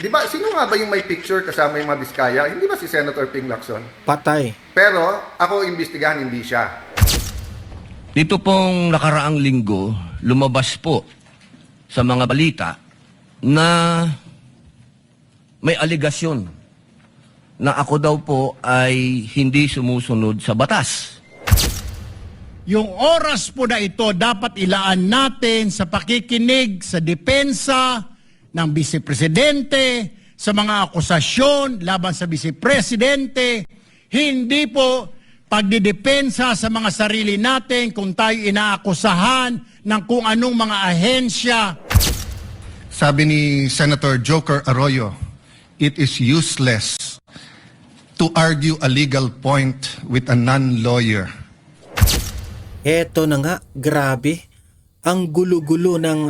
Di ba, sino nga ba yung may picture kasama yung mga Biskaya? Hindi ba si Senator Ping Lacson? Patay. Pero ako imbestigahan, hindi siya. Dito pong nakaraang linggo, lumabas po sa mga balita na may aligasyon na ako daw po ay hindi sumusunod sa batas. Yung oras po na ito dapat ilaan natin sa pakikinig sa depensa ng Vice-Presidente, sa mga akusasyon laban sa Vice-Presidente, hindi po pagdidepensa sa mga sarili natin kung tayo inaakusahan ng kung anong mga ahensya. Sabi ni Senator Joker Arroyo, it is useless to argue a legal point with a non-lawyer. Eto na nga, grabe. Ang gulo-gulo ng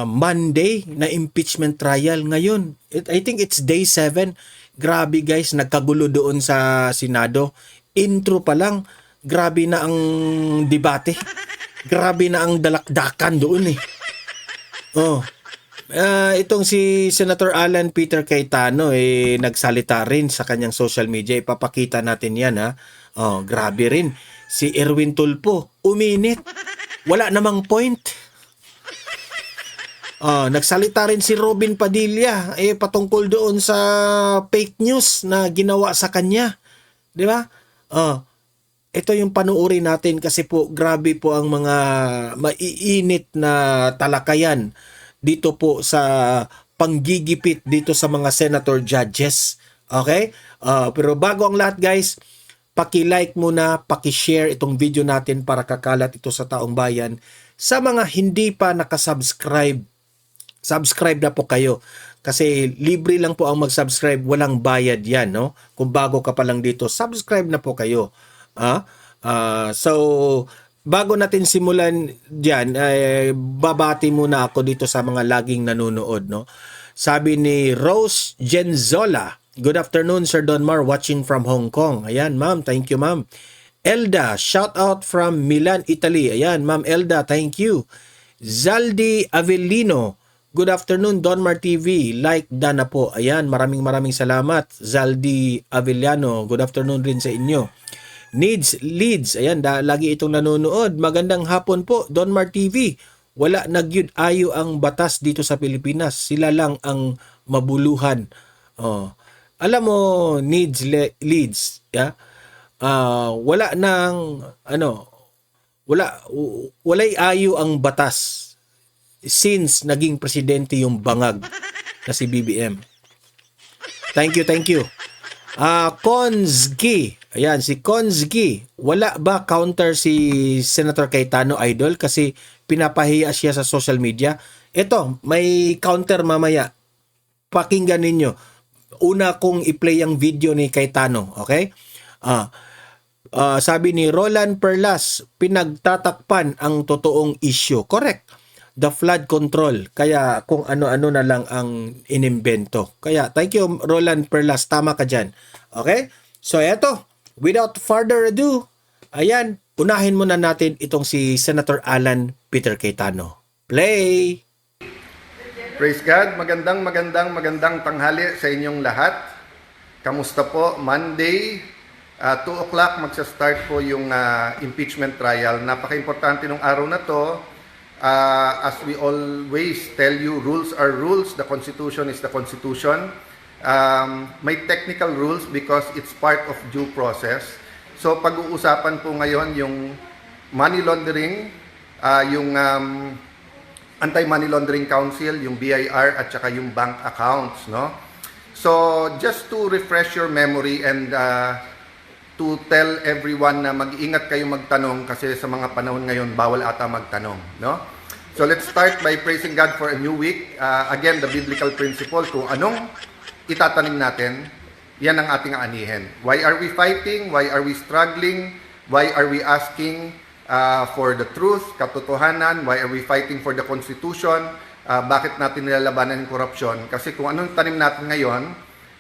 Monday na impeachment trial ngayon. I think it's day 7. Grabe guys, nagkagulo doon sa Senado. Intro pa lang, grabe na ang debate. Grabe na ang dalakdakan doon eh. Itong si Senator Alan Peter Cayetano nagsalita rin sa kanyang social media. Ipapakita natin yan ha. Grabe rin. Si Erwin Tulfo, uminit. Wala namang point. Nagsalita rin si Robin Padilla patungkol doon sa fake news na ginawa sa kanya. Di ba? Ito yung panuuri natin kasi po grabe po ang mga maiinit na talakayan dito po sa panggigipit dito sa mga senator judges. Okay? Pero bago ang lahat guys, paki-like muna, paki-share itong video natin para kakalat ito sa taong bayan. Sa mga hindi pa nakasubscribe, subscribe na po kayo. Kasi libre lang po ang mag-subscribe, walang bayad yan, no? Kung bago ka pa lang dito, subscribe na po kayo. So, bago natin simulan dyan, babati muna ako dito sa mga laging nanonood, no? Sabi ni Rose Genzola, good afternoon, Sir Donmar, watching from Hong Kong. Ayan, ma'am, thank you, ma'am. Elda, shout out from Milan, Italy. Ayan, ma'am Elda, thank you. Zaldi Avellino, good afternoon, Donmar TV. Like na po. Ayan, maraming salamat. Zaldi Avellano, good afternoon rin sa inyo. Needs Leads, ayan, lagi itong nanonood. Magandang hapon po, Donmar TV. Wala nagyud ayo ang batas dito sa Pilipinas. Sila lang ang mabuluhan. Alam mo, Leads, yeah? Wala nang walay ayo ang batas since naging presidente yung bangag na si BBM. Thank you. Konzgi. Ayan, si Konzgi. Wala ba counter si Senator Cayetano, idol? Kasi pinapahiya siya sa social media. Ito, may counter mamaya. Pakinggan ninyo. Una kong i-play ang video ni Cayetano. Okay? Sabi ni Roland Perlas, pinagtatakpan ang totoong issue. Correct. The flood control. Kaya kung ano-ano na lang ang inimbento. Kaya thank you Roland Perlas. Tama ka dyan. Okay? So eto, without further ado, ayan, unahin muna natin itong si Senator Alan Peter Cayetano. Play! Praise God. Magandang tanghali sa inyong lahat. Kamusta po? Monday, 2 o'clock magsa-start po yung impeachment trial. Napaka-importante ng araw na to. As we always tell you, rules are rules. The Constitution is the Constitution. May technical rules because it's part of due process. So pag-uusapan po ngayon yung money laundering, yung Anti-Money Laundering Council, yung BIR at saka yung bank accounts, no? So just to refresh your memory and to tell everyone na mag-ingat kayo magtanong kasi sa mga panahon ngayon bawal ata magtanong, no? So let's start by praising God for a new week. Again, the biblical principle, kung anong itatanim natin, yan ang ating aanihin. Why are we fighting? Why are we struggling? Why are we asking for the truth, katotohanan? Why are we fighting for the Constitution? Bakit natin nilalabanan yung korupsyon? Kasi kung anong tanim natin ngayon,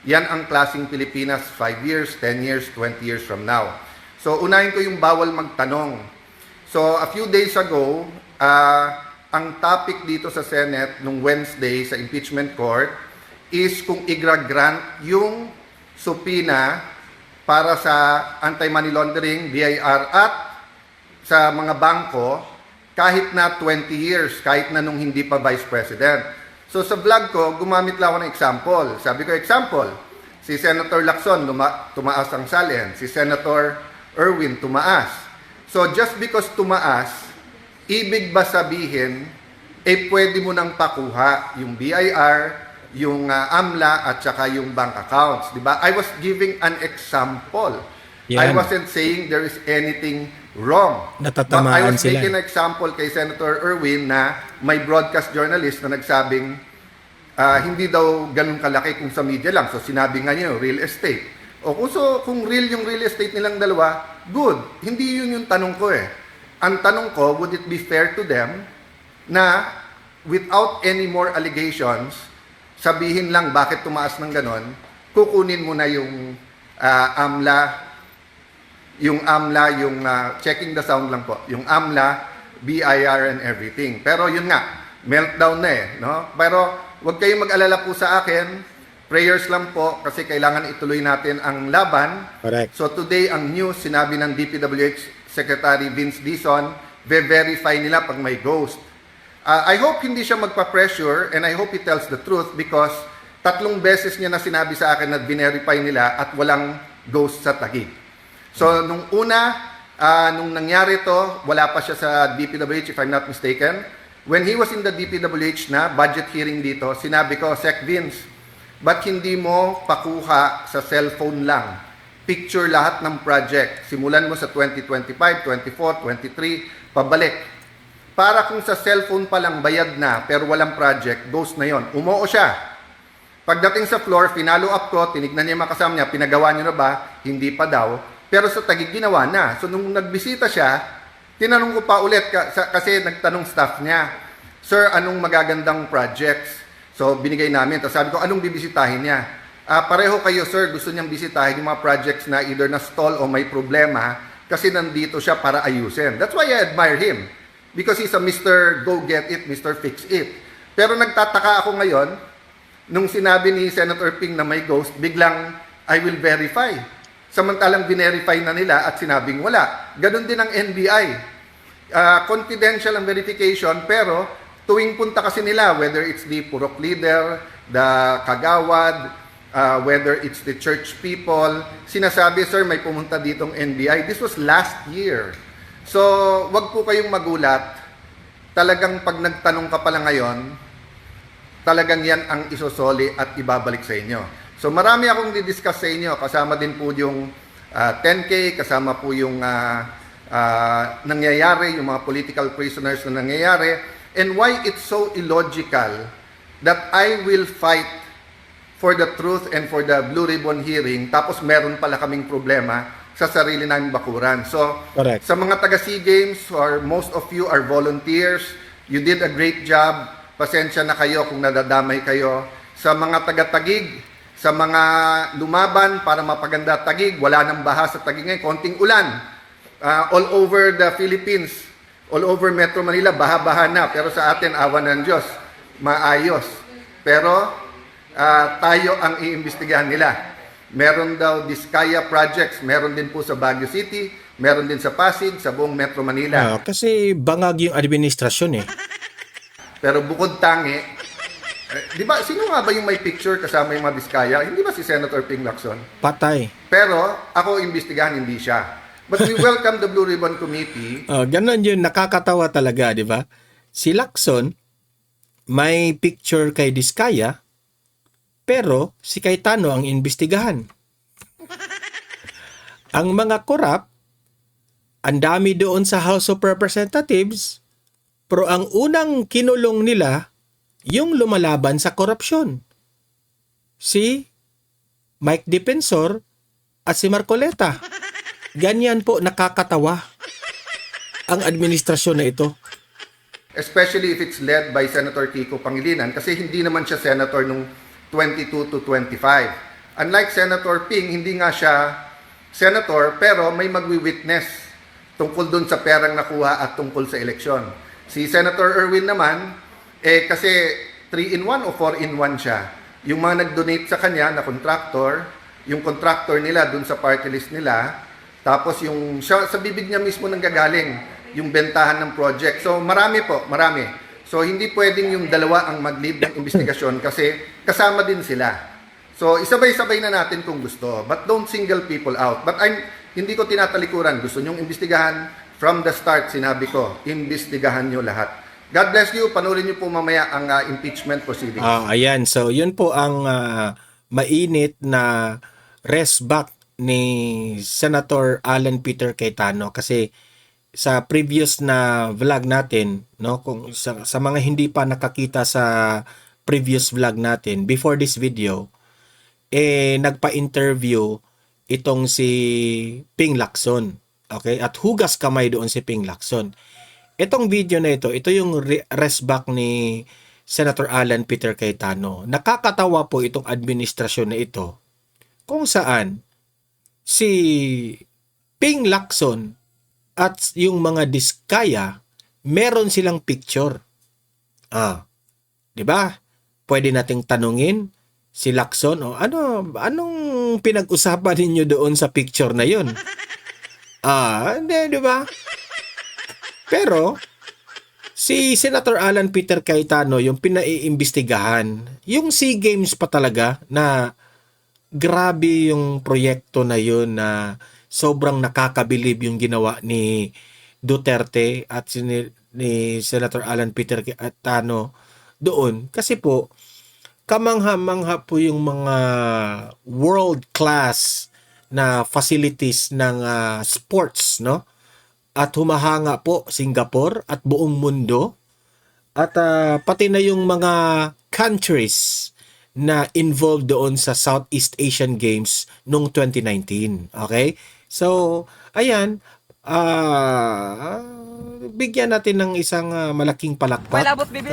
yan ang klaseng Pilipinas 5 years, 10 years, 20 years from now. So unahin ko yung bawal magtanong. So a few days ago, ang topic dito sa Senate nung Wednesday sa impeachment court is kung igra-grant yung subpoena para sa anti-money laundering, BIR, at sa mga bangko kahit na 20 years, kahit na nung hindi pa Vice President. So sa vlog ko, gumamit lang ako ng example. Sabi ko, example, si Senator Lacson tumaas ang salin, si Senator Erwin tumaas. So just because tumaas, ibig ba sabihin, pwede mo nang pakuha yung BIR, yung AMLA, at saka yung bank accounts. Diba? I was giving an example. I Yan. wasn't saying there is anything wrong. Natatamaan But I was sila. making an example kay Senator Erwin na may broadcast journalist na nagsabing hindi daw ganun kalaki kung sa media lang. So sinabi nga niya, real estate. O kung real yung real estate nilang dalawa, good. Hindi yun yung tanong ko eh. Ang tanong ko, would it be fair to them na without any more allegations, sabihin lang bakit tumaas ng ganon, kukunin mo na yung AMLA, yung checking the sound lang po, yung AMLA, BIR and everything. Pero yun nga, meltdown na eh, no? Pero wag kayong mag-alala po sa akin, prayers lang po kasi kailangan ituloy natin ang laban. Correct. So today, ang news, sinabi ng DPWH Secretary Vince Dizon, verify nila pag may ghost. I hope hindi siya magpa-pressure and I hope he tells the truth because 3 beses niya na sinabi sa akin na verify nila at walang ghost sa Taguig. So nung nung nangyari to, wala pa siya sa DPWH if I'm not mistaken. When he was in the DPWH na budget hearing dito, sinabi ko, Sec Vince, ba't hindi mo pakuha sa cellphone lang? Picture lahat ng project. Simulan mo sa 2025, 24, 23, pabalik. Para kung sa cellphone pa lang bayad na pero walang project, ghost na yon. Umoo siya. Pagdating sa floor, finalo up ko, tinignan niya yung makasama niya, pinagawa niyo na ba? Hindi pa daw. Pero sa Taguig, ginawa na. So nung nagbisita siya, tinanong ko pa ulit kasi nagtanong staff niya, Sir, anong magagandang projects? So binigay namin. Tapos sabi ko, anong bibisitahin niya? Pareho kayo, sir, gusto niyang bisitahin yung mga projects na either na-stall o may problema kasi nandito siya para ayusin. That's why I admire him. Because he's a Mr. Go Get It, Mr. Fix It. Pero nagtataka ako ngayon, nung sinabi ni Senator Ping na may ghost, biglang, I will verify. Samantalang verify na nila at sinabing wala. Ganon din ang NBI. Confidential ang verification, pero tuwing punta kasi nila, whether it's the Purok leader, the Kagawad, whether it's the church people, sinasabi, sir, may pumunta ditong NBI. This was last year. So, wag po kayong magulat. Talagang pag nagtanong ka pala ngayon, talagang yan ang isosoli at ibabalik sa inyo. So, marami akong didiscuss sa inyo. Kasama din po yung 10K, kasama po yung nangyayari, yung mga political prisoners na nangyayari, and why it's so illogical that I will fight for the truth and for the Blue Ribbon hearing, tapos meron pala kaming problema sa sarili naming bakuran. So, Correct. sa mga taga-SEA Games, or most of you are volunteers, you did a great job. Pasensya na kayo kung nadadamay kayo. Sa mga taga-Taguig, sa mga lumaban para mapaganda Taguig, wala nang baha sa Taguig ngayon, konting ulan. All over the Philippines, all over Metro Manila, baha-baha na. Pero sa atin, awa ng Diyos, maayos. Pero tayo ang iimbestigahan nila. Meron daw Diskaya projects, meron din po sa Baguio City, meron din sa Pasig, sa buong Metro Manila. Kasi bangag yung administrasyon eh. Pero bukod tangi, di ba, sino nga ba yung may picture kasama yung mga Diskaya? Hindi ba si Senator Ping Lacson? Patay. Pero ako imbestigahan, hindi siya. But we welcome the Blue Ribbon Committee. Ganon yun, nakakatawa talaga, di ba? Si Lacson, may picture kay Diskaya, pero si Cayetano ang imbestigahan. Ang mga korap, ang dami doon sa House of Representatives, pero ang unang kinulong nila, yung lumalaban sa korupsyon. Si Mike Defensor at si Marcoleta. Ganyan po nakakatawa ang administrasyon na ito. Especially if it's led by Senator Kiko Pangilinan kasi hindi naman siya senator nung 22 to 25. Unlike Senator Ping, hindi nga siya senator pero may magwi-witness tungkol dun sa perang nakuha at tungkol sa eleksyon. Si Senator Erwin naman, kasi 3-in-1 o 4-in-1 siya. Yung mga nag-donate sa kanya na contractor, yung contractor nila dun sa party list nila, tapos yung siya, sa bibig niya mismo nanggagaling yung bentahan ng project. So marami po, marami. So hindi pwedeng yung dalawa ang mag-lead ng investigasyon kasi kasama din sila. So isabay-sabay na natin kung gusto, but don't single people out. But hindi ko tinatalikuran. Gusto nyong imbestigahan from the start, sinabi ko, imbestigahan nyo lahat. God bless you. Panoorin nyo po mamaya ang impeachment proceedings. Ayan, so yun po ang mainit na rest back ni Senator Alan Peter Cayetano kasi sa previous na vlog natin, no, kung sa mga hindi pa nakakita sa previous vlog natin before this video, nagpa-interview itong si Ping Lacson. Okay? At hugas kamay doon si Ping Lacson. Itong video na ito yung rest back ni Senator Alan Peter Cayetano. Nakakatawa po itong administrasyon na ito kung saan si Ping Lacson at yung mga diskaya meron silang picture. 'Di ba? Pwede nating tanungin si Lacson, anong pinag-usapan ninyo doon sa picture na 'yon? Hindi, 'di ba? Pero si Senator Alan Peter Cayetano yung pinaiimbestigahan, yung SEA Games pa talaga na grabe yung proyekto na yun na sobrang nakakabilib yung ginawa ni Duterte at ni Senator Alan Peter Cayetano doon. Kasi po, kamangha-mangha po yung mga world-class na facilities ng sports, no? At humahanga po Singapore at buong mundo at pati na yung mga countries na involved doon sa Southeast Asian Games noong 2019. Okay? So, ayan, bigyan natin ng isang malaking palakpak. Well, abot bibim.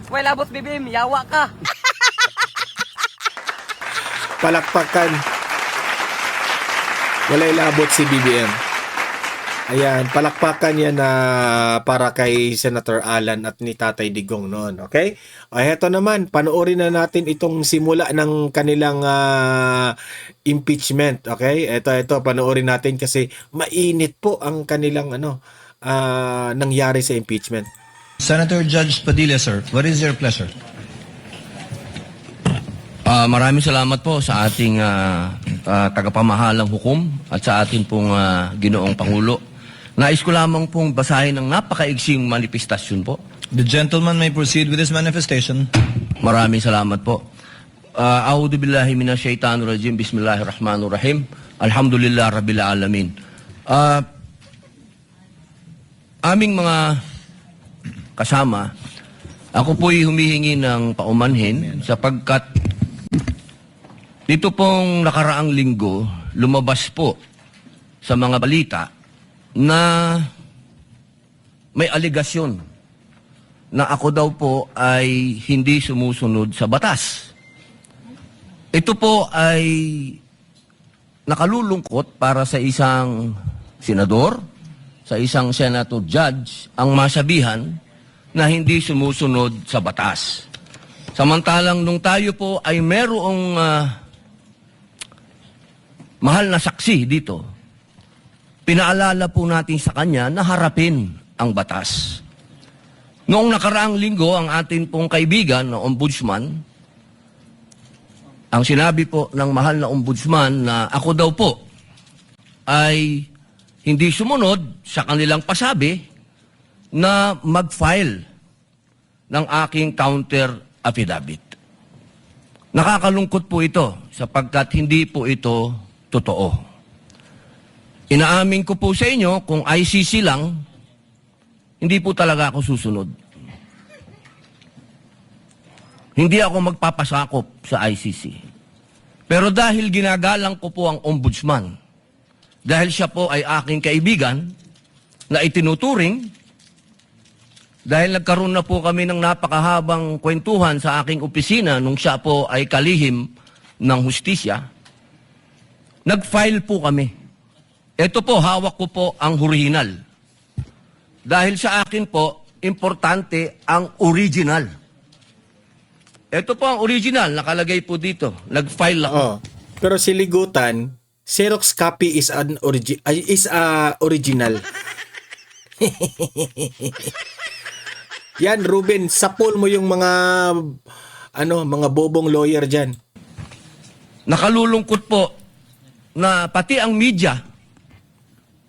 Well, abot bibim. Yawa ka. Palakpakan. Walay labot si BBM. Ayan, palakpakan yan na para kay Senator Alan at ni Tatay Digong noon, okay? Heto naman, panoorin na natin itong simula ng kanilang impeachment, okay? Ito, panoorin natin kasi mainit po ang kanilang nangyari sa impeachment. Senator Judge Padilla, sir, what is your pleasure? Maraming salamat po sa ating tagapamahalang hukom at sa ating pong ginoong Pangulo. Nais ko lamang pong basahin ng napakaigsing manifestasyon po. The gentleman may proceed with his manifestation. Maraming salamat po. A'udhu billahi minasyaitanir rajim. Bismillahirrahmanirrahim. Alhamdulillah rabbil alamin. Aming mga kasama, ako po'y humihingi ng paumanhin sapagkat dito pong nakaraang linggo, lumabas po sa mga balita na may aligasyon na ako daw po ay hindi sumusunod sa batas. Ito po ay nakalulungkot para sa isang senador, sa isang senator judge, ang masabihan na hindi sumusunod sa batas. Samantalang nung tayo po ay merong mahal na saksi dito, pinaalala po natin sa kanya na harapin ang batas. Noong nakaraang linggo, ang atin pong kaibigan na ombudsman, ang sinabi po ng mahal na ombudsman na ako daw po ay hindi sumunod sa kanilang pasabi na mag-file ng aking counter affidavit. Nakakalungkot po ito sapagkat hindi po ito totoo. Inaamin ko po sa inyo, kung ICC lang, hindi po talaga ako susunod. Hindi ako magpapasakop sa ICC. Pero dahil ginagalang ko po ang ombudsman, dahil siya po ay aking kaibigan na itinuturing, dahil nagkaroon na po kami ng napakahabang kwentuhan sa aking opisina nung siya po ay kalihim ng hustisya, nag-file po kami. Ito po, hawak ko po ang original. Dahil sa akin po, importante ang original. Ito po ang original, nakalagay po dito. Nag-file ako. Oh. Pero si Ligutan, Xerox copy is original. Yan, Ruben, sapol mo yung mga mga bobong lawyer diyan. Nakalulungkot po na pati ang media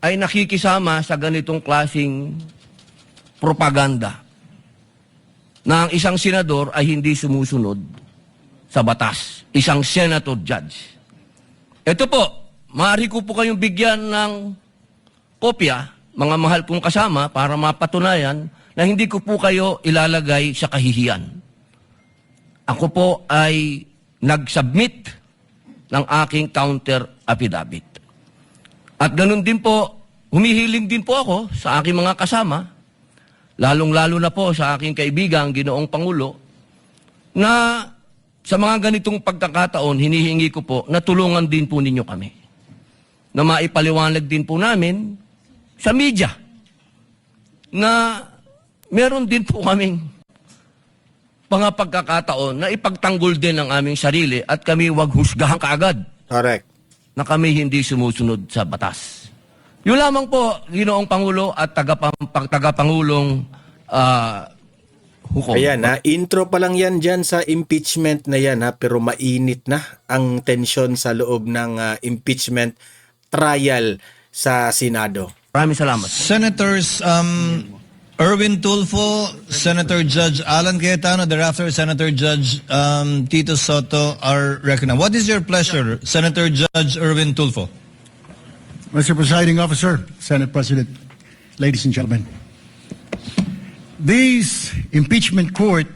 ay nakikisama sa ganitong klasing propaganda na ang isang senador ay hindi sumusunod sa batas. Isang senator judge. Ito po, maaari ko po kayong bigyan ng kopya, mga mahal kong kasama, para mapatunayan na hindi ko po kayo ilalagay sa kahihiyan. Ako po ay nag-submit ng aking counter affidavit. At ganun din po, humihiling din po ako sa aking mga kasama, lalong-lalo na po sa aking kaibigan, Ginoong Pangulo, na sa mga ganitong pagkakataon, hinihingi ko po na tulungan din po ninyo kami. Na maipaliwanag din po namin sa media na meron din po kaming mga pagkakataon na ipagtanggol din ang aming sarili at kami wag husgahan kaagad Correct. na kami hindi sumusunod sa batas. Yun lamang po, Ginoong Pangulo at tagapangulong hukom. Ayan ha, intro pa lang yan dyan sa impeachment na yan ha, pero mainit na ang tensyon sa loob ng impeachment trial sa Senado. Maraming salamat. Senators Erwin Tulfo, Senator Judge Alan Cayetano, thereafter Senator Judge Tito Soto are recognized. What is your pleasure, Senator Judge Erwin Tulfo? Mr. Presiding Officer, Senate President, ladies and gentlemen, this impeachment court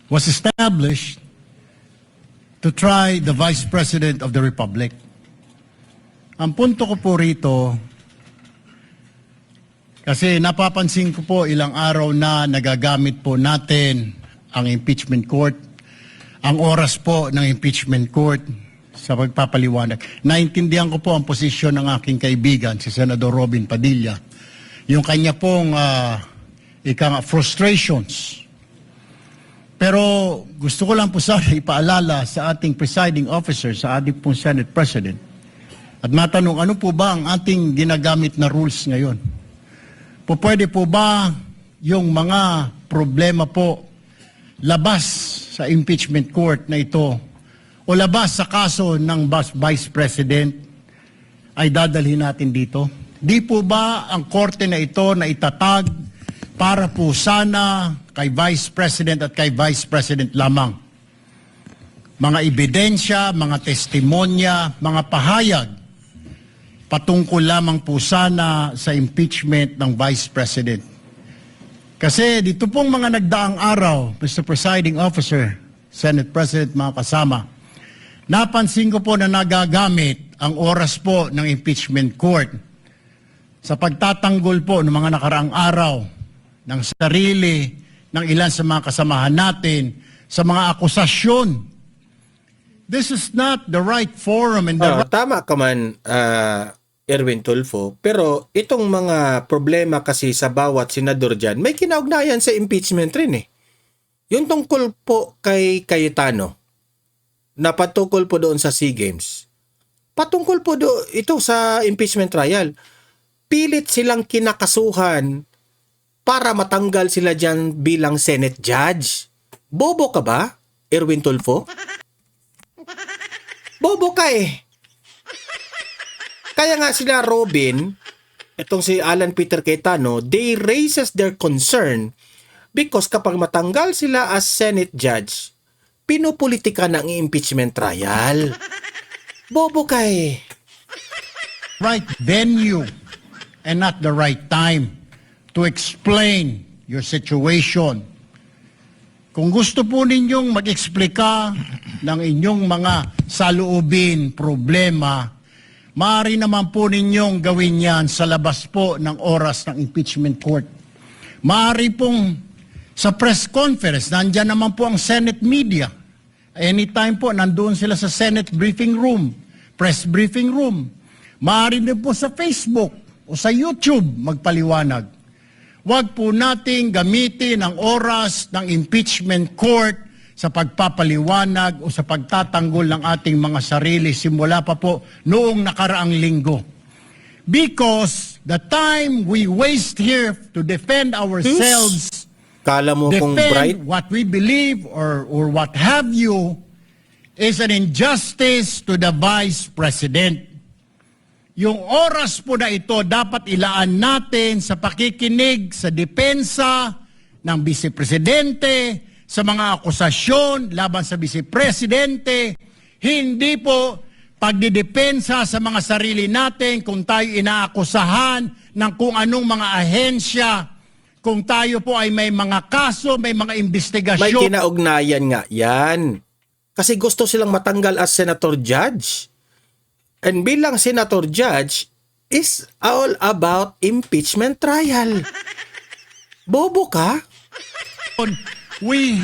was established to try the Vice President of the Republic. Ang punto ko po rito, kasi napapansin ko po ilang araw na nagagamit po natin ang impeachment court, ang oras po ng impeachment court sa pagpapaliwanag. Naintindihan ko po ang posisyon ng aking kaibigan, si Senador Robin Padilla, yung kanya pong frustrations. Pero gusto ko lang po sana ipaalala sa ating presiding officer, sa ating pong Senate President, at matanong, ano po ba ang ating ginagamit na rules ngayon? Pwede po ba yung mga problema po labas sa impeachment court na ito o labas sa kaso ng Vice President ay dadalhin natin dito? Di po ba ang korte na ito na itatag para po sana kay Vice President at kay Vice President lamang? Mga ebidensya, mga testimonya, mga pahayag patungkol lamang po sana sa impeachment ng Vice President. Kasi dito pong mga nagdaang araw, Mr. Presiding Officer, Senate President, mga kasama, napansin ko po na nagagamit ang oras po ng impeachment court sa pagtatanggol po ng mga nakaraang araw ng sarili ng ilan sa mga kasamahan natin sa mga akusasyon. This is not the right forum and the Tama ka man, Erwin Tulfo, pero itong mga problema kasi sa bawat senador dyan, may kinaugnayan sa impeachment rin eh. Yung tungkol po kay Cayetano, na patungkol po doon sa SEA Games, patungkol po ito sa impeachment trial. Pilit silang kinakasuhan para matanggal sila dyan bilang Senate judge. Bobo ka ba, Erwin Tulfo? Bobo ka eh. Kaya nga sila Robin, itong si Alan Peter Cayetano, they raises their concern because kapag matanggal sila as Senate judge, pinupolitika ng impeachment trial. Bobo ka eh. right venue and not the right time to explain your situation. Kung gusto po ninyong mag-eksplika ng inyong mga saloobin, problema, maaari naman po ninyong gawin yan sa labas po ng oras ng impeachment court. Maaari pong sa press conference, nandyan naman po ang Senate media. Anytime po, nandoon sila sa Senate briefing room, press briefing room. Maaari din po sa Facebook o sa YouTube magpaliwanag. wag po nating gamitin ang oras ng impeachment court sa pagpapaliwanag o sa pagtatanggol ng ating mga sarili simula pa po noong nakaraang linggo. Because the time we waste here to defend ourselves, Kala mo kung bright? defend what we believe or what have you, is an injustice to the Vice President. Yung oras po na ito dapat ilaan natin sa pakikinig sa depensa ng Vice Presidente, sa mga akusasyon laban sa Vice Presidente, hindi po pagdidepensa sa mga sarili natin kung tayo inaakusahan ng kung anong mga ahensya, kung tayo po ay may mga kaso, may mga May investigasyon. kinaugnayan nga yan. Kasi gusto silang matanggal as senator judge. And bilang senator judge is all about impeachment trial. Bobo ka?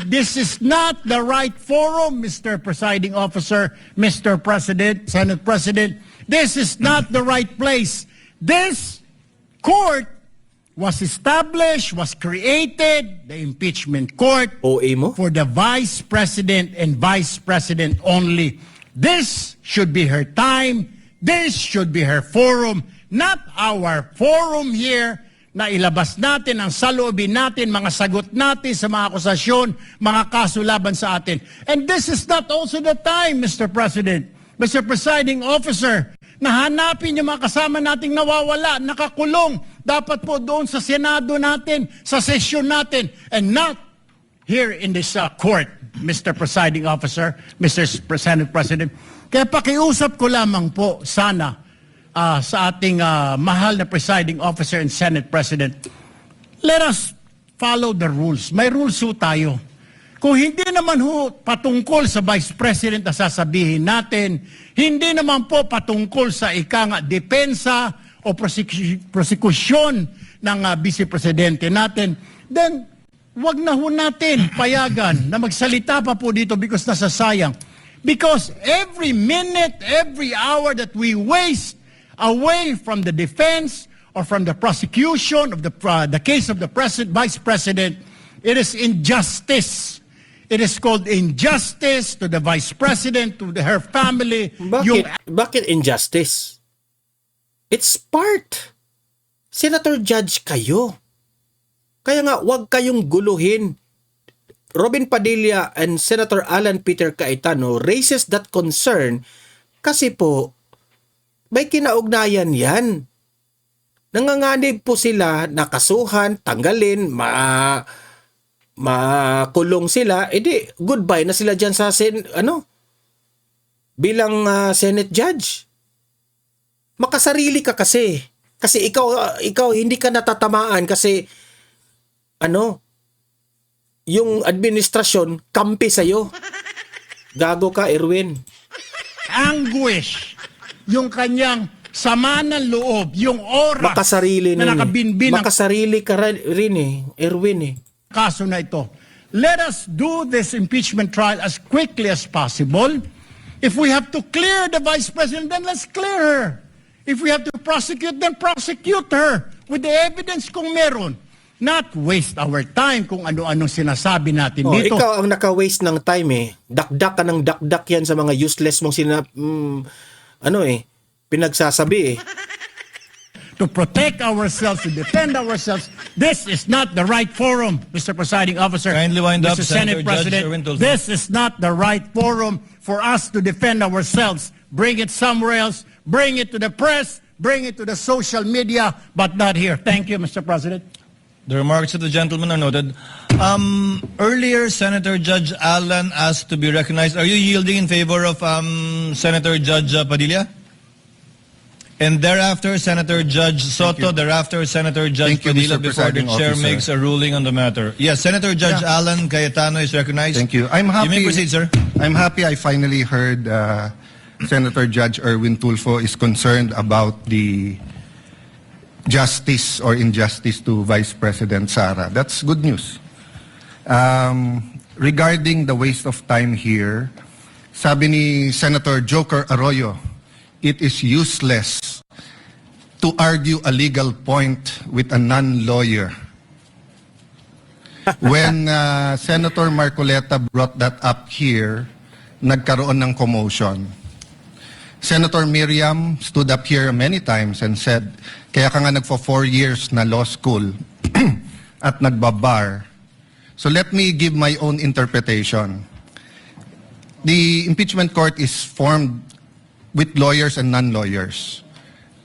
This is not the right forum, Mr. Presiding Officer, Mr. President, Senate President. This is not the right place. This court was established, was created, the impeachment court, OA mo? for the Vice President and Vice President only. This should be her time. This should be her forum, not our forum here na ilabas natin ang saloobin natin, mga sagot natin sa mga akusasyon, mga kaso laban sa atin. And this is not also the time, Mr. President, Mr. Presiding Officer, na hanapin yung mga kasama nating nawawala, nakakulong, dapat po doon sa Senado natin, sa sesyon natin, and not here in this court, Mr. Presiding Officer, Mr. Senate President. Kaya pakiusap ko lamang po sana sa ating mahal na Presiding Officer and Senate President, let us follow the rules. May rules ho tayo. Kung hindi naman ho patungkol sa Vice President na sasabihin natin, hindi naman po patungkol sa depensa o prosekusyon ng Vice Presidente natin, then wag na ho natin payagan na magsalita pa po dito because nasasayang. Because every minute, every hour that we waste away from the defense or from the prosecution of the case of the Vice President, it is injustice. It is called injustice to the Vice President, to her family. Bakit injustice? It's part. Senator Judge kayo. Kaya nga, wag kayong guluhin. Robin Padilla and Senator Alan Peter Cayetano raises that concern kasi po, may kinaugnayan yan. Nanganganib po sila, nakasuhan, tanggalin, makulong sila, edi goodbye na sila dyan sa bilang Senate Judge. Makasarili ka kasi. Kasi ikaw hindi ka natatamaan kasi yung administrasyon kampi sa'yo. Gago ka, Erwin. Anguish, yung kanyang sama ng loob, yung oras Makasarili na nakabinbin ang Makasarili ka rin Erwin kaso na ito. Let us do this impeachment trial as quickly as possible. If we have to clear the Vice President, then let's clear her. If we have to prosecute, then prosecute her with the evidence kung meron. Not waste our time kung ano-ano sinasabi natin dito. Ikaw ang naka-waste ng time Dakdak ka ng dakdak yan sa mga useless mong pinagsasabi To protect ourselves, to defend ourselves, this is not the right forum, Mr. Presiding Officer. Kindly wind up, Mr. Senator Senate Judge President. Erwin Tulfo. This is not the right forum for us to defend ourselves. Bring it somewhere else. Bring it to the press. Bring it to the social media, but not here. Thank you, Mr. President. The remarks of the gentleman are noted. Earlier, Senator Judge Alan asked to be recognized. Are you yielding in favor of Senator Judge Padilla? And thereafter, Senator Judge Soto, thereafter, Senator Judge Thank you, Padilla, Mr. before the Presiding chair Officer. makes a ruling on the matter. Yes, Senator Judge Alan Cayetano is recognized. Thank you. I'm happy. You may proceed, sir. I'm happy I finally heard Senator Judge Erwin Tulfo is concerned about the justice or injustice to Vice President Sara. That's good news. Regarding the waste of time here, sabi ni Senator Joker Arroyo, it is useless to argue a legal point with a non-lawyer. When Senator Marcoleta brought that up here, nagkaroon ng commotion. Senator Miriam stood up here many times and said, kaya ka nga nagfo 4 years na law school at nagbabar. So let me give my own interpretation. The impeachment court is formed with lawyers and non-lawyers.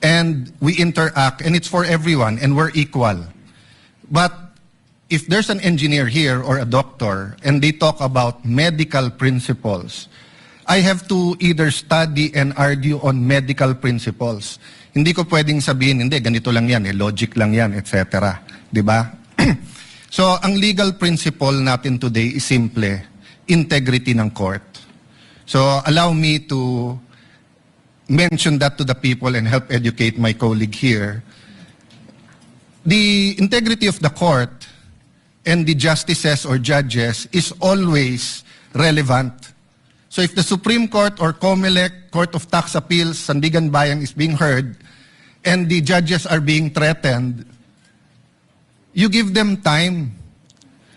And we interact, and it's for everyone, and we're equal. But if there's an engineer here or a doctor, and they talk about medical principles, I have to either study and argue on medical principles. Hindi ko pwedeng sabihin, hindi, ganito lang yan, logic lang yan, etc. Diba? So, ang legal principle natin today is simple, integrity ng court. So, allow me to mention that to the people and help educate my colleague here. The integrity of the court and the justices or judges is always relevant. So if the Supreme Court or COMELEC, Court of Tax Appeals, Sandigan Bayan is being heard and the judges are being threatened, you give them time.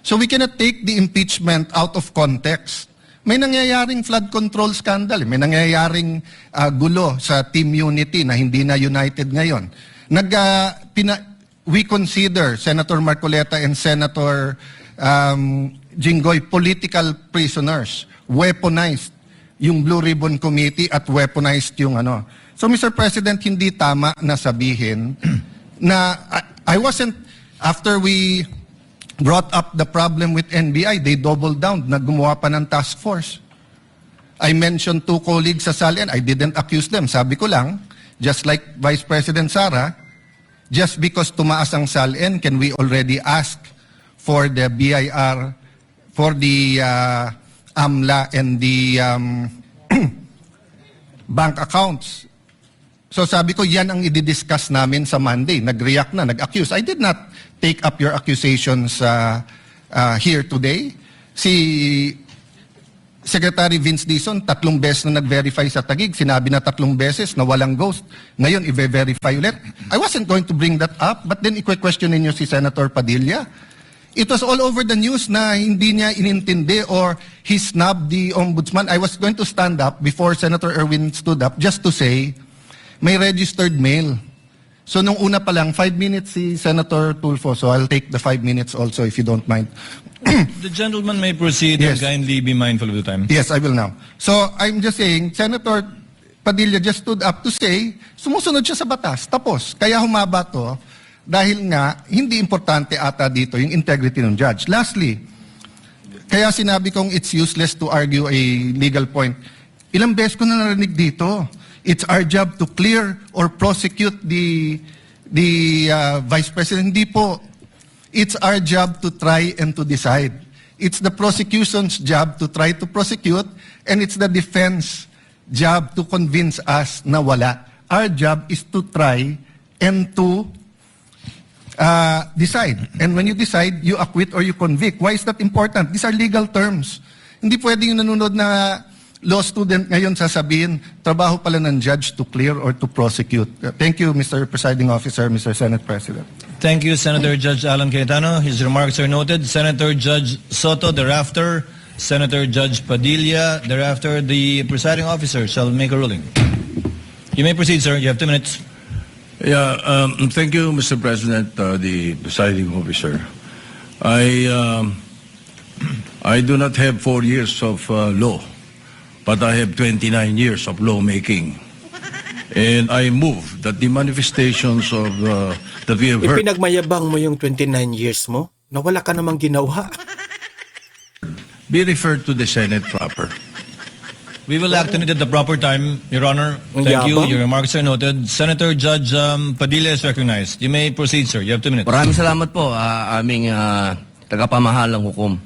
So we cannot take the impeachment out of context. May nangyayaring flood control scandal, may nangyayaring gulo sa Team Unity na hindi na united ngayon. We consider Senator Marcoleta and Senator Jinggoy political prisoners, weaponized yung Blue Ribbon Committee at weaponized yung ano. So Mr. President, hindi tama na sabihin na I wasn't, after we brought up the problem with NBI, they doubled down, naggumawa pa ng task force. I mentioned 2 colleagues sa SALN, I didn't accuse them. Sabi ko lang, just like Vice President Sara, just because tumaas ang SALN, can we already ask for the BIR, for the AMLA and the bank accounts? So sabi ko, yan ang i-discuss namin sa Monday. Nag-react na, nag-accuse. I did not take up your accusations here today. Si Secretary Vince Dizon, 3 beses na nag-verify sa Taguig. Sinabi na 3 beses na walang ghost. Ngayon, i-verify ulit. I wasn't going to bring that up, but then i-questionin niyo si Senator Padilla. It was all over the news na hindi niya inintindi or he snubbed the ombudsman. I was going to stand up before Senator Erwin stood up just to say, may registered mail. So nung una pa lang, 5 minutes si Senator Tulfo, so I'll take the 5 minutes also if you don't mind. The gentleman may proceed Yes. and kindly be mindful of the time. Yes, I will now. So I'm just saying, Senator Padilla just stood up to say, sumusunod siya sa batas, tapos. Kaya humaba to, dahil nga, hindi importante ata dito yung integrity ng judge. Lastly, kaya sinabi kong it's useless to argue a legal point. Ilang beses ko na narinig dito. It's our job to clear or prosecute the Vice President. Hindi po. It's our job to try and to decide. It's the prosecution's job to try to prosecute, and it's the defense job to convince us na wala. Our job is to try and to decide. And when you decide, you acquit or you convict. Why is that important? These are legal terms. Hindi pwede yung nanonood na law student ngayon sasabihin, trabaho pala ng judge to clear or to prosecute. Thank you, Mr. Presiding Officer, Mr. Senate President. Thank you, Senator Judge Alan Cayetano. His remarks are noted. Senator Judge Soto, thereafter, Senator Judge Padilla, thereafter, the presiding officer shall make a ruling. You may proceed, sir. You have 2 minutes. Yeah, thank you, Mr. President, the presiding officer. I do not have 4 years of law, but I have 29 years of lawmaking. And I move that the manifestations of that we have heard Ipinagmayabang mo yung 29 years mo na wala ka namang ginawa. be referred to the Senate proper. We will act on it at the proper time, Your Honor. Thank you. Yabang. Your remarks are noted. Senator Judge Padilla is recognized. You may proceed, sir. You have 2 minutes. Maraming salamat po, aming tagapamahalang hukom.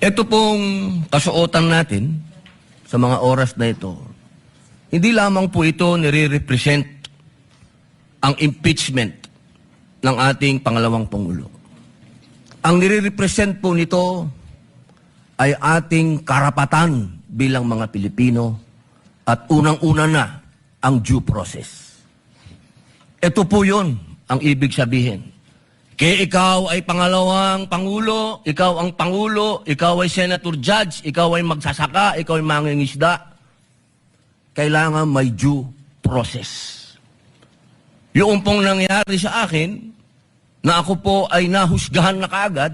Ito pong kasuotan natin sa mga oras na ito, hindi lamang po ito nire-represent ang impeachment ng ating pangalawang Pangulo. Ang nire-represent po nito ay ating karapatan bilang mga Pilipino at unang-una na ang due process. Ito po yun ang ibig sabihin. Kaya ikaw ay pangalawang pangulo, ikaw ang pangulo, ikaw ay senator judge, ikaw ay magsasaka, ikaw ay mangingisda. Kailangan may due process. Yung pong nangyari sa akin, na ako po ay nahusgahan na kaagad,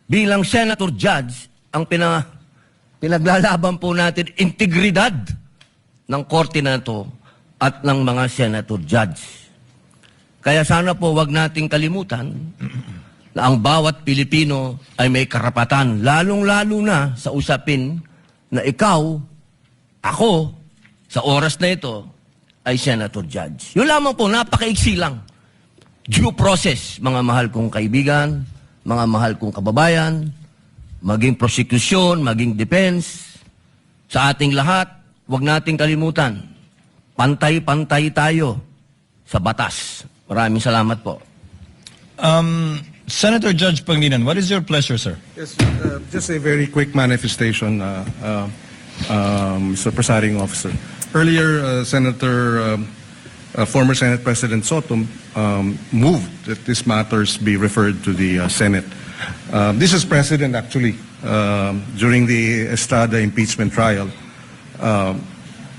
bilang senator judge, ang pinaglalaban po natin, integridad ng korte na ito at ng mga senator judge. Kaya sana po wag nating kalimutan na ang bawat Pilipino ay may karapatan, lalong-lalo na sa usapin na ikaw, ako, sa oras na ito, ay senator judge. Yun lamang po, napakaiksi lang. Due process, mga mahal kong kaibigan, mga mahal kong kababayan, maging prosecution, maging defense, sa ating lahat, wag nating kalimutan, pantay-pantay tayo sa batas. Maraming salamat po. Senator Judge Pangilinan, what is your pleasure, sir? Yes, just a very quick manifestation, Mr. Presiding Officer. Earlier, former Senate President Soto moved that these matters be referred to the Senate. This is precedent, actually. During the Estrada impeachment trial,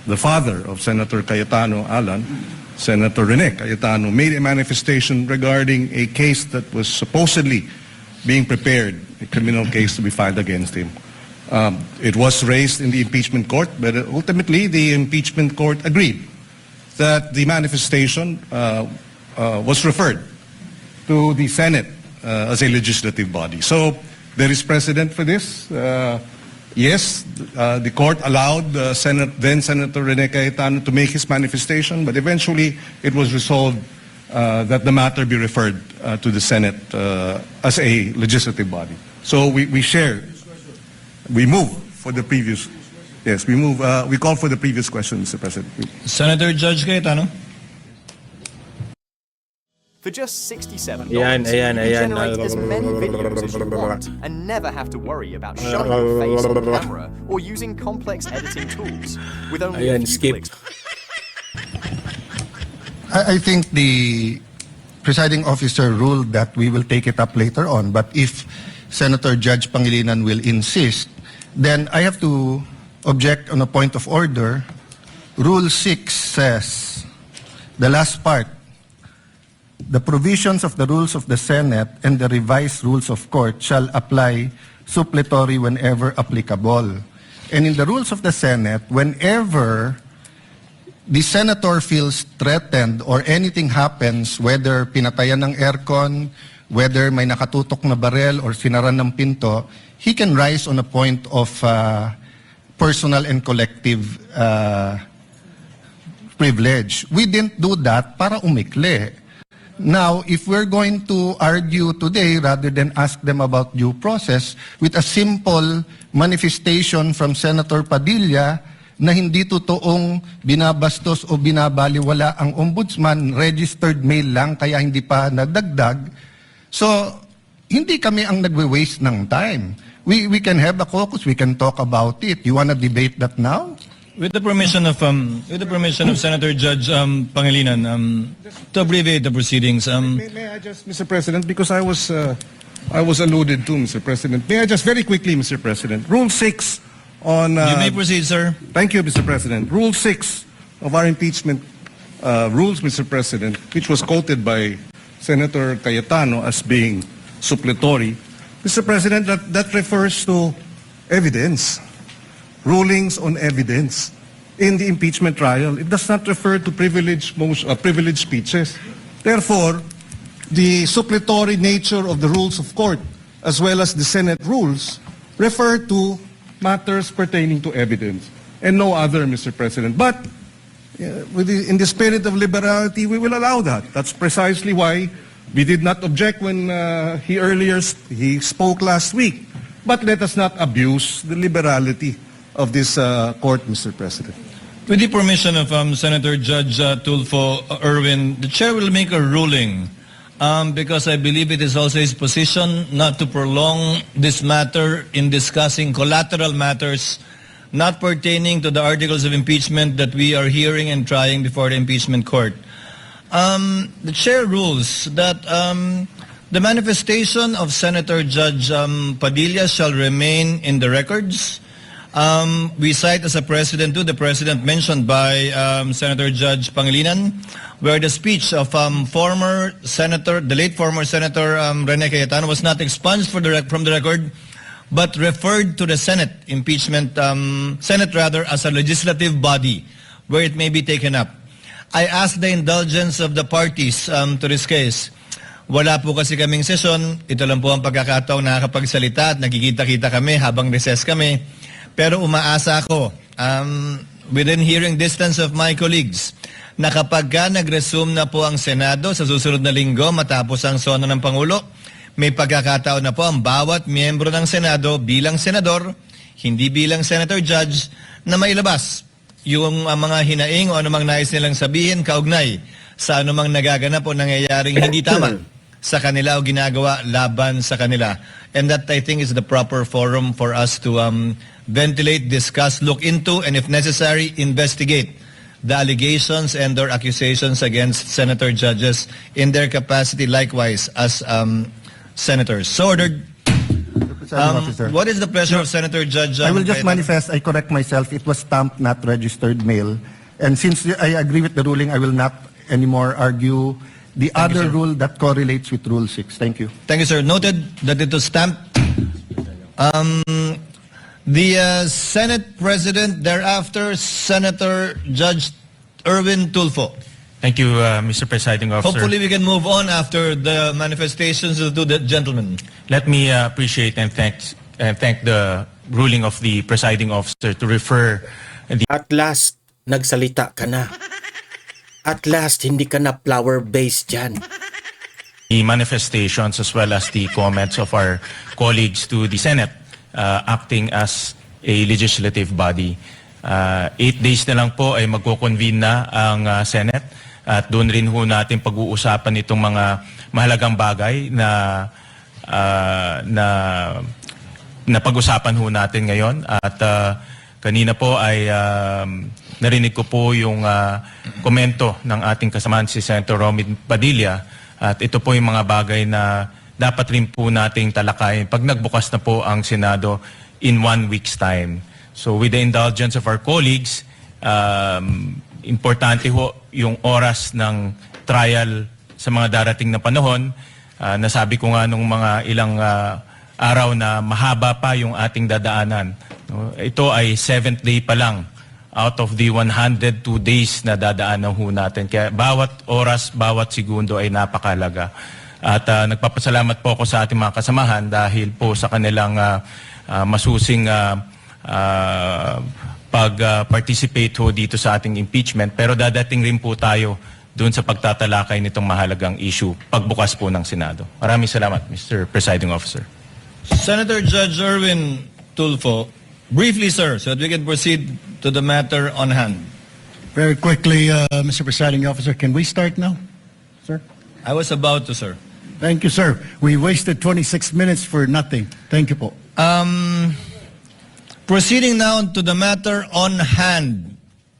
the father of Senator Cayetano Alan, Senator Rene Cayetano, made a manifestation regarding a case that was supposedly being prepared, a criminal case to be filed against him. It was raised in the impeachment court, but ultimately the impeachment court agreed that the manifestation was referred to the Senate as a legislative body. So there is precedent for this. Yes, the court allowed then Senator Rene Cayetano to make his manifestation, but eventually it was resolved that the matter be referred to the Senate as a legislative body. So we move for the previous. Yes, we call for the previous question, Mr. President. Senator Judge Cayetano? For just $67, Ayan, you can ayan. generate as many videos as you want and never have to worry about showing your face on camera or using complex editing tools. With only a Ayan, few skip. clicks. I think the presiding officer ruled that we will take it up later on, but if Senator Judge Pangilinan will insist, then I have to object on a point of order. Rule 6 says, the last part, the provisions of the rules of the Senate and the revised rules of court shall apply suppletory whenever applicable. And in the rules of the Senate, whenever the senator feels threatened or anything happens, whether pinatayan ng aircon, whether may nakatutok na barel or sinaran ng pinto, he can rise on a point of personal and collective privilege. We didn't do that para umikli. Now, if we're going to argue today rather than ask them about due process with a simple manifestation from Senator Padilla na hindi totoong binabastos o binabaliwala ang ombudsman, registered mail lang kaya hindi pa nagdagdag. So, hindi kami ang nagwe-waste ng time. We can have a caucus, we can talk about it. You want to debate that now? With the permission of Senator Judge Pangilinan, to abbreviate the proceedings, May I just, Mr. President, because I was alluded to, Mr. President. May I just very quickly, Mr. President, Rule 6 on... you may proceed, sir. Thank you, Mr. President. Rule 6 of our impeachment rules, Mr. President, which was quoted by Senator Cayetano as being suppletory. Mr. President, that refers to evidence, rulings on evidence in the impeachment trial. It does not refer to privileged speeches. Therefore, the suppletory nature of the rules of court as well as the Senate rules refer to matters pertaining to evidence and no other, Mr. President. But in the spirit of liberality, we will allow that. That's precisely why we did not object when he spoke last week. But let us not abuse the liberality of this court, Mr. President. With the permission of Senator Judge Tulfo Erwin, the chair will make a ruling because I believe it is also his position not to prolong this matter in discussing collateral matters not pertaining to the articles of impeachment that we are hearing and trying before the impeachment court. The chair rules that The manifestation of Senator Judge Padilla shall remain in the records. We cite as a precedent to the precedent mentioned by Senator Judge Pangilinan, where the speech of former Senator, the late former Senator Rene Cayetano was not expunged from the record, but referred to the Senate Senate as a legislative body where it may be taken up. I ask the indulgence of the parties to this case. Wala po kasi kaming sesyon. Ito lang po ang pagkakataong nakakapagsalita at nagkikita-kita kami habang recess kami. Pero umaasa ako, within hearing distance of my colleagues, na kapag ka nag-resume na po ang Senado sa susunod na linggo matapos ang sona ng Pangulo, may pagkakataon na po ang bawat miyembro ng Senado bilang senador, hindi bilang senator judge, na mailabas yung mga hinaing o anumang nais nilang sabihin kaugnay sa anumang nagaganap o nangyayaring hindi tama sa kanila o ginagawa laban sa kanila. And that, I think, is the proper forum for us to ventilate, discuss, look into, and if necessary, investigate the allegations and or accusations against senator judges in their capacity likewise as senators. So ordered. What is the pleasure of Senator Judge? I will just Cayetano? manifest, I correct myself, it was stamped, not registered mail. And since I agree with the ruling, I will not anymore argue the other rule that correlates with Rule 6. Thank you. Thank you, sir. Noted that it was stamped. The Senate President, thereafter, Senator Judge Erwin Tulfo. Thank you, Mr. Presiding Officer. Hopefully we can move on after the manifestations of the two gentlemen. Let me appreciate and thank the ruling of the Presiding Officer to refer At last, nagsalita ka na. At last, hindi ka na flower-based dyan. the manifestations as well as the comments of our colleagues to the Senate acting as a legislative body. 8 days na lang po ay magko-convene na ang Senate at doon rin ho natin pag-uusapan itong mga mahalagang bagay na pag-usapan ho natin ngayon at kanina po ay narinig ko po yung komento ng ating kasamahan si Senator Robin Padilla at ito po yung mga bagay na dapat rin po nating talakayin pag nagbukas na po ang Senado in 1 week's time. So with the indulgence of our colleagues, importante ho yung oras ng trial sa mga darating na panahon. Nasabi ko nga nung mga ilang araw na mahaba pa yung ating dadaanan. No? Ito ay 7th day pa lang out of the 102 days na dadaanan ho natin. Kaya bawat oras, bawat segundo ay napakalaga. At nagpapasalamat po ako sa ating mga kasamahan dahil po sa kanilang masusing pag-participate ho dito sa ating impeachment. Pero dadating rin po tayo doon sa pagtatalakay nitong mahalagang issue pagbukas po ng Senado. Maraming salamat, Mr. Presiding Officer. Senator Judge Erwin Tulfo, briefly, sir, so that we can proceed to the matter on hand. Very quickly, Mr. Presiding Officer, can we start now, sir? I was about to, sir. Thank you, sir. We wasted 26 minutes for nothing. Thank you po. Proceeding now to the matter on hand.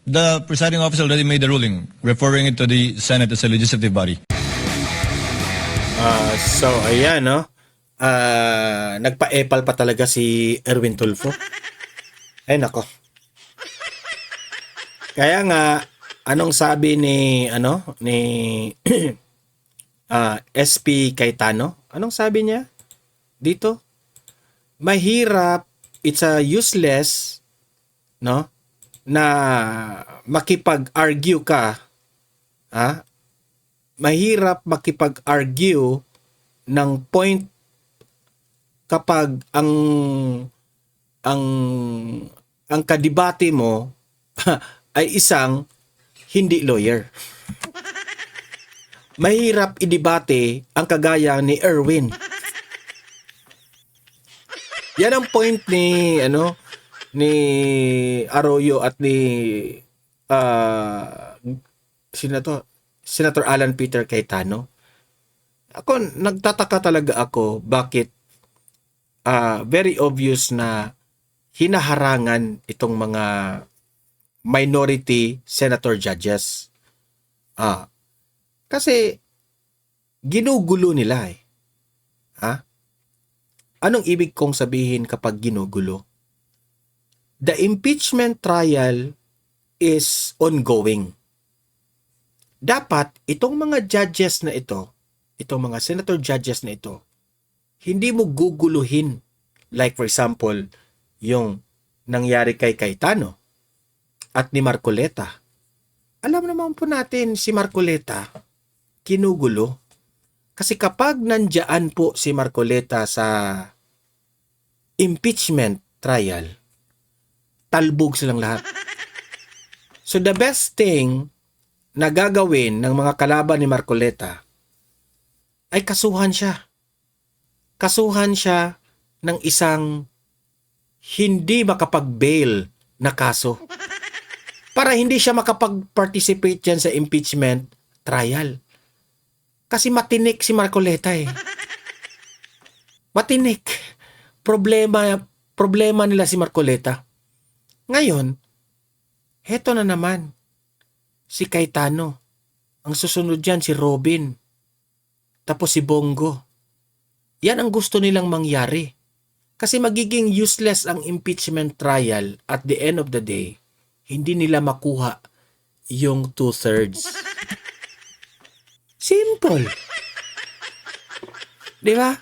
The presiding officer already made the ruling, referring it to the Senate as a legislative body. So, ayan, no? Nagpa-epal pa talaga si Erwin Tulfo. Ay, nako. Kaya nga, anong sabi ni SP Cayetano? Anong sabi niya dito? Mahirap, it's a useless, no? Na makipag-argue ka, mahirap makipag-argue ng point kapag ang kadibate mo ay isang hindi lawyer. Mahirap idebate ang kagaya ni Erwin. Yan ang point ni Arroyo at ni Senator Alan Peter Cayetano. Nagtataka talaga ako bakit very obvious na hinaharangan itong mga minority senator judges. Kasi ginugulo nila Ha? Anong ibig kong sabihin kapag ginugulo? The impeachment trial is ongoing. Dapat itong mga judges na ito, itong mga senator judges na ito, hindi mo guguluhin. Like for example, yung nangyari kay Cayetano at ni Marcoleta. Alam naman po natin si Marcoleta, kinugulo. Kasi kapag nandiyan po si Marcoleta sa impeachment trial, talbog silang lahat. So the best thing na gagawin ng mga kalaban ni Marcoleta ay kasuhan siya. Kasuhan siya ng isang hindi makapag-bail na kaso para hindi siya makapag-participate dyan sa impeachment trial. Kasi matinik si Marcoleta eh. Matinik. Problema nila si Marcoleta. Ngayon, heto na naman. Si Cayetano. Ang susunod dyan si Robin. Tapos si Bongo. Yan ang gusto nilang mangyari. Kasi magiging useless ang impeachment trial at the end of the day. Hindi nila makuha yung 2/3. Simple. Di ba?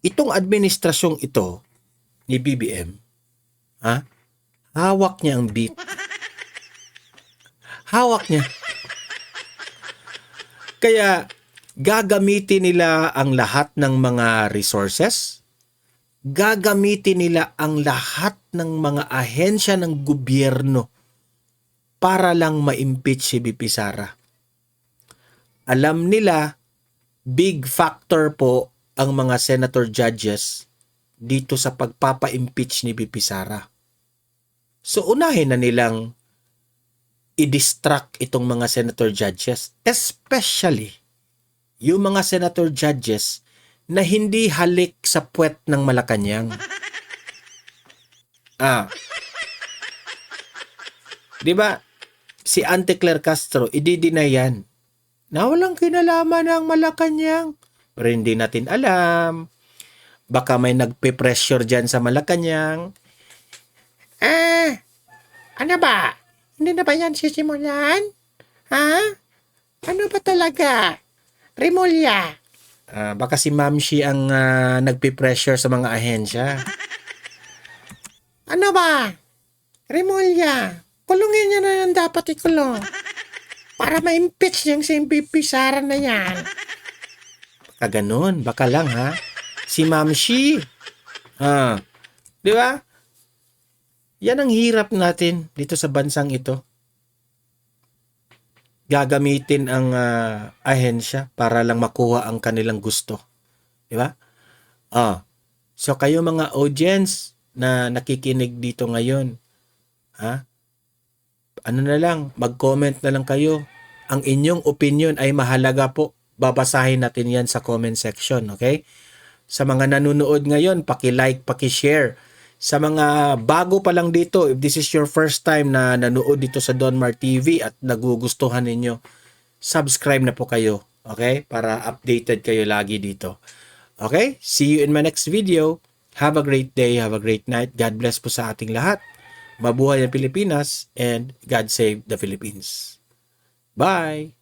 Itong administrasyong ito ni BBM, hawak niya ang beat. Hawak niya. Kaya gagamitin nila ang lahat ng mga resources, gagamitin nila ang lahat ng mga ahensya ng gobyerno para lang ma-impeach si BP Sara. Alam nila, big factor po ang mga senator judges dito sa pagpapa-impeach ni BP Sara. So unahin na nilang i-distract itong mga senator judges, especially yung mga senator judges na hindi halik sa puwet ng Malacanang. Di ba? Si Ante Claire Castro, i-deny yan na walang kinalaman ng Malacanang. Pero hindi natin alam. Baka may nagpe-pressure dyan sa Malacanang. Ano ba? Hindi na ba yan sisimulan? Ha? Ano ba talaga? Remulla. Baka si Mamshi ang nagpe-pressure sa mga ahensya. Ano ba? Remulla. Kulungin niya na yung dapat ikulong. Para ma-impeach yung si BP Sara na yan. Baka ganun. Baka lang ha. Si Mamshi. Di ba? Yan ang hirap natin dito sa bansang ito. Gagamitin ang ahensya para lang makuha ang kanilang gusto. Di ba? So kayo mga audience na nakikinig dito ngayon, ano na lang, mag-comment na lang kayo. Ang inyong opinion ay mahalaga po. Babasahin natin yan sa comment section, okay? Sa mga nanonood ngayon, paki-like, paki-share. Sa mga bago pa lang dito, if this is your first time na nanood dito sa Donmar TV at nagugustuhan ninyo, subscribe na po kayo, okay? Para updated kayo lagi dito. Okay? See you in my next video. Have a great day, have a great night. God bless po sa ating lahat. Mabuhay ang Pilipinas and God save the Philippines. Bye!